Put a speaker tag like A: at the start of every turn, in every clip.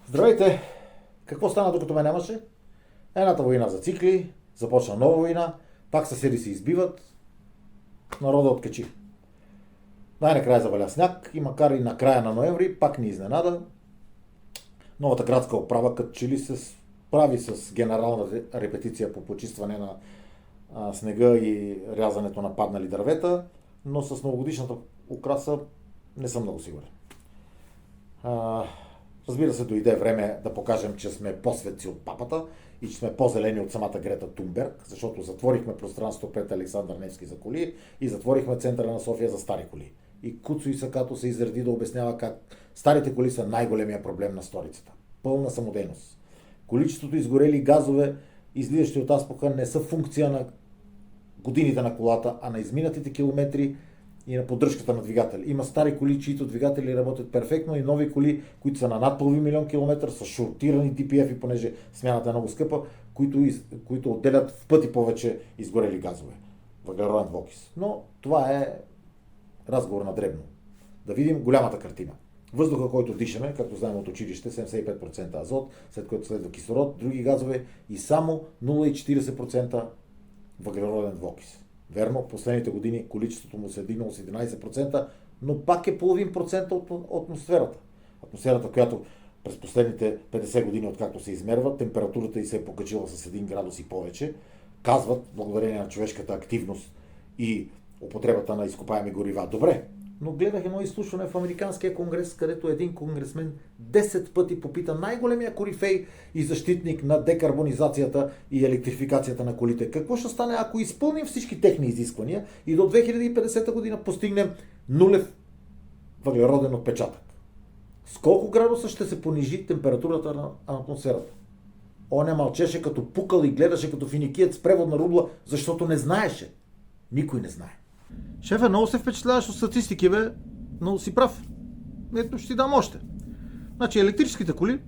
A: Здравейте! Какво стана докато ме нямаше? Едната война зацикли, започна нова война, пак съседи се избиват, народа откачи. Най-накрая заваля сняг и макар и на края на ноември, пак ни изненада. Новата градска управа като че ли се справи с генерална репетиция по почистване на снега и рязането на паднали дървета, но с новогодишната украса не съм много сигурен. Разбира се, дойде време да покажем, че сме по-светци от папата и че сме по-зелени от самата Грета Тунберг, защото затворихме пространство пред Александър Невски за коли и затворихме центъра на София за стари коли. И Куцо и Сакато се изреди да обяснява как старите коли са най-големия проблем на столицата. Пълна самодейност. Количеството изгорели газове, излизащи от аспоха, не са функция на годините на колата, а на изминатите километри и на поддръжката на двигатели. Има стари коли, чието двигатели работят перфектно и нови коли, които са на над половин милион километър, са шортирани DPF, понеже смяната е много скъпа, които отделят в пъти повече изгорели газове. Въглероден двуокис. Но това е разговор на дребно. Да видим голямата картина. Въздуха, който дишаме, както знаем от училище, 75% азот, след което следва кислород, други газове и само 0,40% въглероден двуокис. Верно, в последните години количеството му се е дигнало с 11%, но пак е половин процент от атмосферата. Атмосферата, която през последните 50 години, откакто се измерва, температурата й се е покачила с 1 градус и повече. Казват, благодарение на човешката активност и употребата на изкопаеми горива. Добре, но гледах едно изслушване в Американския конгрес, където един конгресмен 10 пъти попита най-големия корифей и защитник на декарбонизацията и електрификацията на колите. Какво ще стане, ако изпълним всички техни изисквания и до 2050 година постигнем нулев въглероден отпечатък? С колко градуса ще се понижи температурата на атмосферата? Он мълчеше като пукал и гледаше като финикиец с преводна рубла, защото не знаеше. Никой не знае.
B: Шефе, много се впечатляваш от статистики, бе, но си прав. Ето ще ти дам още. Значи електрическите коли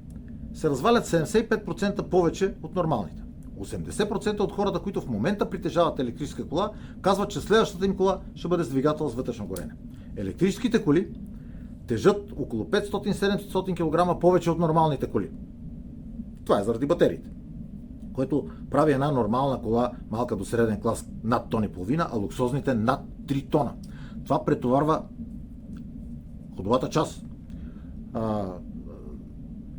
B: се развалят 75% повече от нормалните. 80% от хората, които в момента притежават електрическа кола, казват, че следващата им кола ще бъде с двигател с вътрешно горене. Електрическите коли тежат около 500-700 кг повече от нормалните коли. Това е заради батериите, което прави една нормална кола, малка до среден клас, над тон и половина, а луксозните над 3 тона. Това претоварва ходовата част.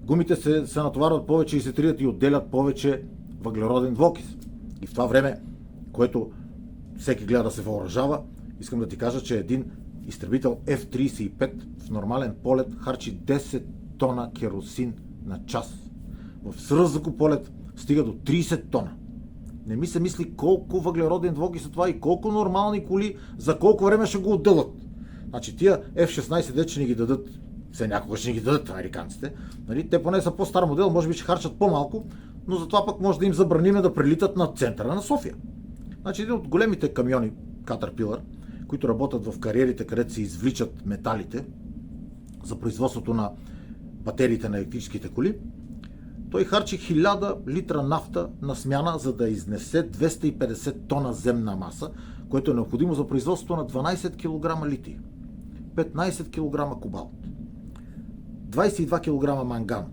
B: Гумите се натоварват повече и се трият и отделят повече въглероден двуокис. И в това време, което всеки гледа да се въоръжава, искам да ти кажа, че един изтребител F-35 в нормален полет харчи 10 тона керосин на час. В свръхзвукополет стига до 30 тона. Не ми се мисли колко въглероден двуокис са това и колко нормални коли за колко време ще го отделят. Значи тия F-16 де ще ни ги дадат, все някога ще ни ги дадат американците, нали? Те поне са по-стар модел, може би ще харчат по-малко, но затова пък може да им забраниме да прелитат на центъра на София. Значи един от големите камиони, Caterpillar, които работят в кариерите, където се извличат металите за производството на батериите на електрическите коли, той харчи 1000 литра нафта на смяна, за да изнесе 250 тона земна маса, което е необходимо за производството на 12 кг литий, 15 кг кобалт, 22 кг манган,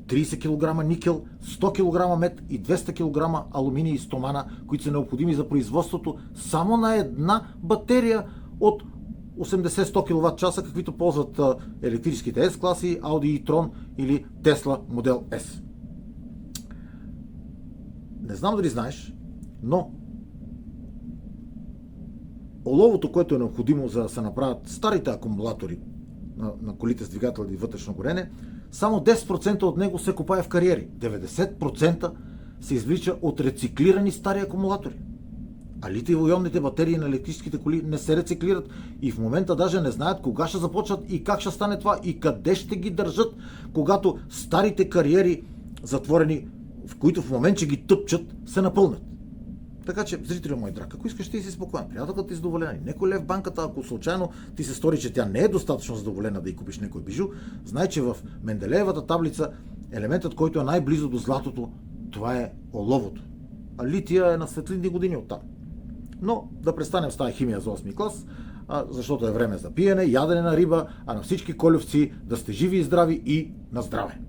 B: 30 кг никел, 100 кг мед и 200 кг алуминий и стомана, които са необходими за производството само на една батерия от 80-100 кВт часа, каквито ползват електрическите S-класи, Audi e-tron или Tesla модел S. Не знам дали знаеш, но оловото, което е необходимо за да се направят старите акумулатори на колите с двигател и вътрешно горене, само 10% от него се копае в кариери. 90% се извлича от рециклирани стари акумулатори. А литиево-ионните батерии на електрическите коли не се рециклират и в момента даже не знаят кога ще започнат и как ще стане това и къде ще ги държат, когато старите кариери, затворени, в които в момент, че ги тъпчат, се напълнят. Така че, зрителю мой драг, ако искаш, ти си спокоен, приятелката ти е задоволена. Некой лев банката, ако случайно ти се стори, че тя не е достатъчно задоволена да й купиш някой бижу, знай, че в Менделеевата таблица елементът, който е най-близо до златото, това е оловото. А лития е на светлинни години оттам. Но да престанем с тази химия за 8 клас, защото е време за пиене, ядене на риба, а на всички колевци да сте живи и здрави и на здраве!